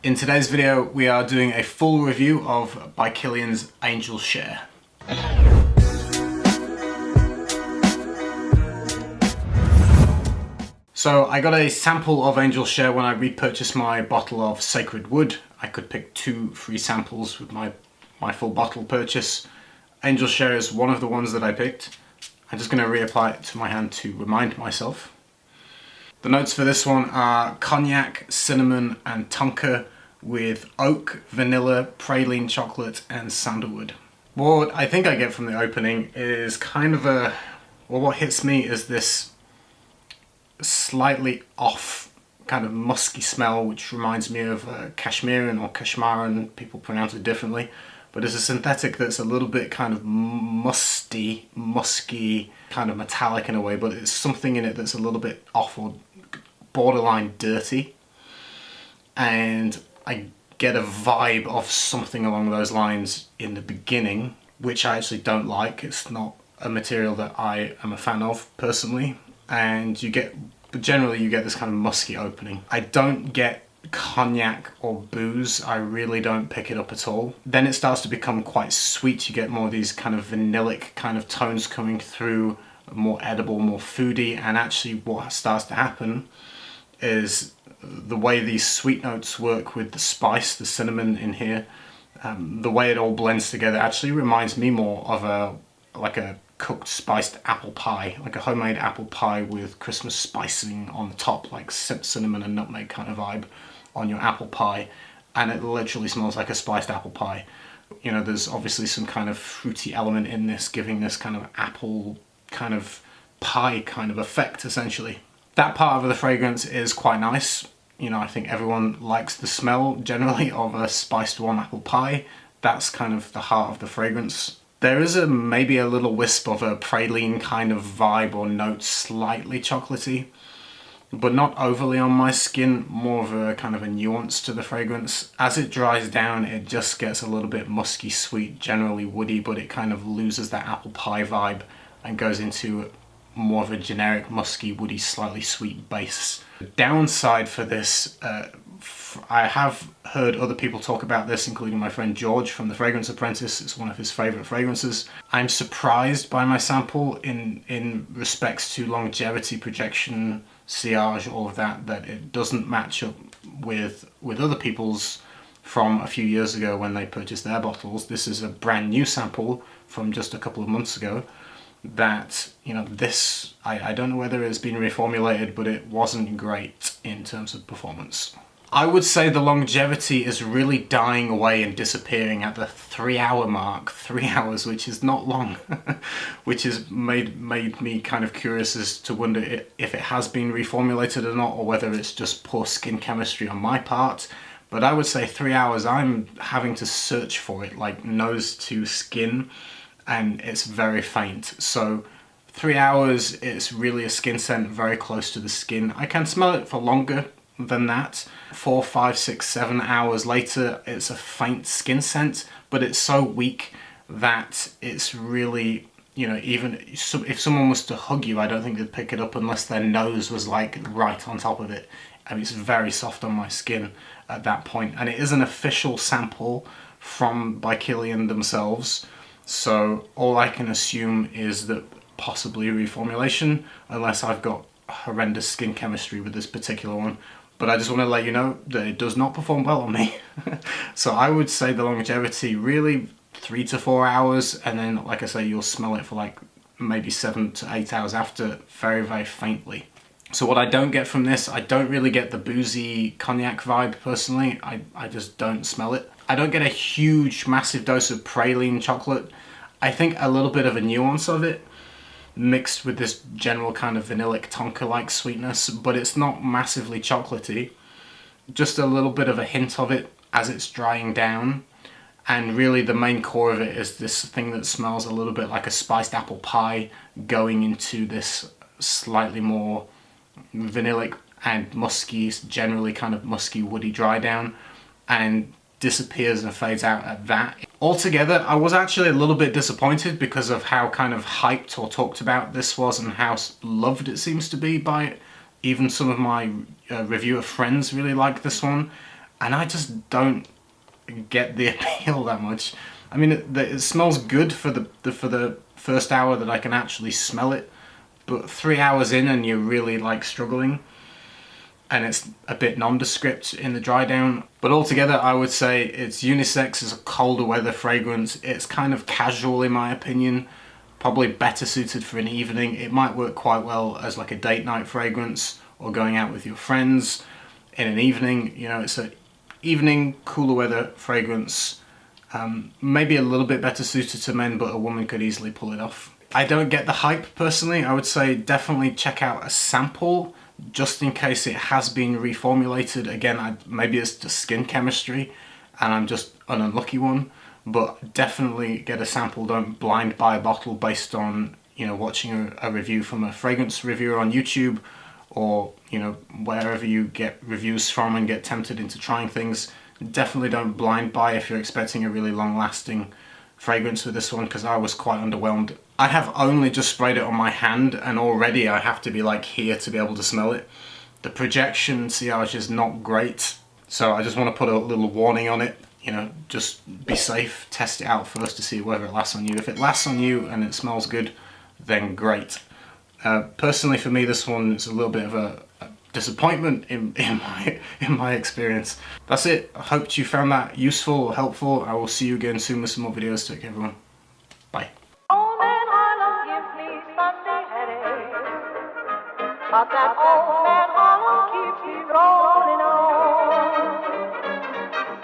In today's video, we are doing a full review of by Kilian's Angel Share. So I got a sample of Angel Share when I repurchased my bottle of Sacred Wood. I could pick 2 free samples with my full bottle purchase. Angel Share is one of the ones that I picked. I'm just going to reapply it to my hand to remind myself. The notes for this one are cognac, cinnamon and tonka with oak, vanilla, praline chocolate and sandalwood. What I think I get from the opening is kind of a, well, what hits me is this slightly off kind of musky smell, which reminds me of Kashmiran or Kashmaran, people pronounce it differently. But it's a synthetic that's a little bit kind of musky, kind of metallic in a way, but it's something in it that's a little bit off or borderline dirty. And I get a vibe of something along those lines in the beginning, which I actually don't like. It's not a material that I am a fan of personally. And generally you get this kind of musky opening. I don't get cognac or booze. I really don't pick it up at all. Then it starts to become quite sweet. You get more of these kind of vanillic kind of tones coming through, more edible, more foody. And actually what starts to happen is the way these sweet notes work with the spice, the cinnamon in here, the way it all blends together actually reminds me more of like a cooked spiced apple pie, like a homemade apple pie with Christmas spicing on the top, like cinnamon and nutmeg kind of vibe on your apple pie, and it literally smells like a spiced apple pie. You know, there's obviously some kind of fruity element in this, giving this kind of apple kind of pie kind of effect essentially. That part of the fragrance is quite nice. You know, I think everyone likes the smell generally of a spiced warm apple pie. That's kind of the heart of the fragrance. There is maybe a little wisp of a praline kind of vibe or note, slightly chocolatey, but not overly on my skin, more of a kind of a nuance to the fragrance. As it dries down, it just gets a little bit musky sweet, generally woody, but it kind of loses that apple pie vibe and goes into more of a generic musky, woody, slightly sweet base. The downside for this, I have heard other people talk about this, including my friend George from The Fragrance Apprentice. It's one of his favorite fragrances. I'm surprised by my sample in respects to longevity, projection, sillage, all of that it doesn't match up with other people's from a few years ago when they purchased their bottles. This is a brand new sample from just a couple of months ago that, you know, this, I don't know whether it's been reformulated, but it wasn't great in terms of performance. I would say the longevity is really dying away and disappearing at the 3-hour mark. 3 hours, which is not long, which has made me kind of curious as to wonder if it has been reformulated or not, or whether it's just poor skin chemistry on my part. But I would say 3 hours, I'm having to search for it, like nose to skin, and it's very faint. So 3 hours, it's really a skin scent very close to the skin. I can smell it for longer than that. 4, 5, 6, 7 hours later, it's a faint skin scent, but it's so weak that it's really, you know, even if someone was to hug you, I don't think they'd pick it up unless their nose was like right on top of it. I mean, it's very soft on my skin at that point, and it is an official sample by Kilian themselves. So all I can assume is that possibly reformulation, unless I've got horrendous skin chemistry with this particular one. But I just want to let you know that it does not perform well on me. So I would say the longevity really 3 to 4 hours, and then like I say, you'll smell it for like maybe 7 to 8 hours after, very, very faintly. So what I don't get from this, I don't really get the boozy cognac vibe personally. I just don't smell it. I don't get a huge, massive dose of praline chocolate. I think a little bit of a nuance of it, mixed with this general kind of vanillic tonka-like sweetness, but it's not massively chocolatey. Just a little bit of a hint of it as it's drying down. And really the main core of it is this thing that smells a little bit like a spiced apple pie going into this slightly more vanillic and musky, generally kind of musky, woody dry down, and disappears and fades out at that. Altogether, I was actually a little bit disappointed because of how kind of hyped or talked about this was and how loved it seems to be by even some of my reviewer friends really like this one. and I just don't get the appeal that much. I mean, it smells good for the first hour that I can actually smell it, but 3 hours in and you're really like struggling, and it's a bit nondescript in the dry down. But altogether, I would say it's unisex as a colder weather fragrance. It's kind of casual in my opinion, probably better suited for an evening. It might work quite well as like a date night fragrance or going out with your friends in an evening. You know, it's an evening cooler weather fragrance. Maybe a little bit better suited to men, but a woman could easily pull it off. I don't get the hype personally. I would say definitely check out a sample just in case it has been reformulated. Again, maybe it's just skin chemistry and I'm just an unlucky one, but definitely get a sample. Don't blind buy a bottle based on, you know, watching a review from a fragrance reviewer on YouTube, or, you know, wherever you get reviews from and get tempted into trying things. Definitely don't blind buy if you're expecting a really long lasting fragrance with this one, because I was quite underwhelmed. I have only just sprayed it on my hand and already I have to be like here to be able to smell it. The projection sillage is not great, so I just want to put a little warning on it. You know, just be safe, test it out first to see whether it lasts on you. If it lasts on you and it smells good, then great. Personally for me, this one is a little bit of a disappointment in my experience. That's it. I hope you found that useful or helpful. I will see you again soon with some more videos. Take care everyone. Bye. Old man Harlem gives me Sunday headache, but that old man Harlem keeps me rolling.